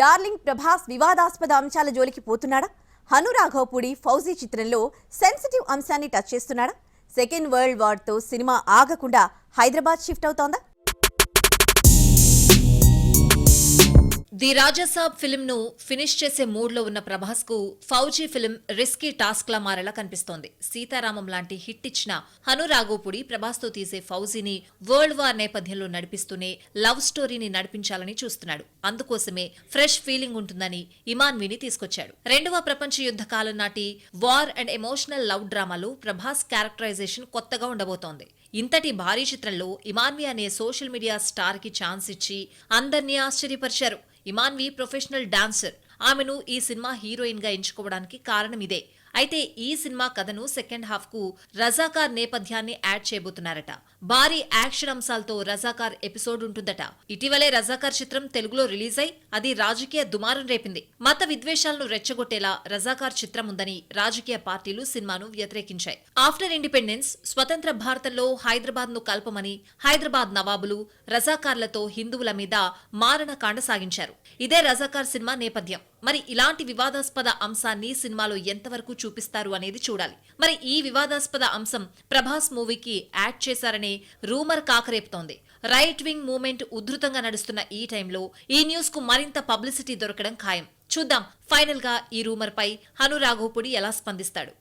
Darling Prabhas వివాదాస్పద అంశాల జోలికి పోతున్నాడా? హను రాఘవపూడి ఫౌజీ చిత్రంలో సెన్సిటివ్ అంశాన్ని టచ్ చేస్తున్నాడా? సెకండ్ వరల్డ్ వార్తో సినిమా ఆగకుండా Hyderabad shift అవుతోందా? The Raja Saab film ను ఫినిష్ చేసే మూడ్ లో ఉన్న ప్రభాస్ కు ఫౌజీ ఫిల్మ్ రిస్కీ టాస్క్ లా మారేలా కనిపిస్తోంది. సీతారామం లాంటి హిట్ ఇచ్చిన హను రాఘవపూడి ప్రభాస్ తో తీసే ఫౌజీని వరల్డ్ వార్ నేపథ్యంలో నడిపిస్తూనే లవ్ స్టోరీని నడిపించాలని చూస్తున్నాడు. అందుకోసమే ఫ్రెష్ ఫీలింగ్ ఉంటుందని ఇమాన్వీని తీసుకొచ్చాడు. రెండవ ప్రపంచ యుద్ధ కాలం నాటి వార్ అండ్ ఎమోషనల్ లవ్ డ్రామాలో ప్రభాస్ క్యారెక్టరైజేషన్ కొత్తగా ఉండబోతోంది. ఇంతటి భారీ చిత్రంలో ఇమాన్వి అనే సోషల్ మీడియా స్టార్ కి ఛాన్స్ ఇచ్చి అందర్నీ ఆశ్చర్యపరిచారు. Imanvi professional dancer. ఆమెను ఈ సినిమా హీరోయిన్ గా ఎంచుకోవడానికి కారణం ఇదే. అయితే ఈ సినిమా కథను సెకండ్ హాఫ్ కు రజాకార్ నేపథ్యాన్ని యాడ్ చేయబోతున్నారట. భారీ యాక్షన్ అంశాలతో రజాకార్ ఎపిసోడ్ ఉంటుందట. ఇటీవలే రజాకార్ చిత్రం తెలుగులో రిలీజ్ అయి అది రాజకీయ దుమారం రేపింది. మత విద్వేషాలను రెచ్చగొట్టేలా రజాకార్ చిత్రం ఉందని రాజకీయ పార్టీలు సినిమాను వ్యతిరేకించాయి. ఆఫ్టర్ ఇండిపెండెన్స్ స్వతంత్ర భారతంలో హైదరాబాద్ ను కల్పమని హైదరాబాద్ నవాబులు రజాకార్లతో హిందువుల మీద మారణకాండ సాగించారు. ఇదే రజాకార్ సినిమా నేపథ్యం. మరి ఇలాంటి వివాదాస్పద అంశాన్ని సినిమాలో ఎంతవరకు చూపిస్తారు అనేది చూడాలి. మరి ఈ వివాదాస్పద అంశం ప్రభాస్ మూవీకి యాడ్ చేశారనే రూమర్ కాకరేపుతోంది. రైట్ వింగ్ మూవ్మెంట్ ఉధృతంగా నడుస్తున్న ఈ టైంలో ఈ న్యూస్ కు మరింత పబ్లిసిటీ దొరకడం ఖాయం. చూద్దాం ఫైనల్ గా ఈ రూమర్ పై హను రాఘవపూడి ఎలా స్పందిస్తాడు.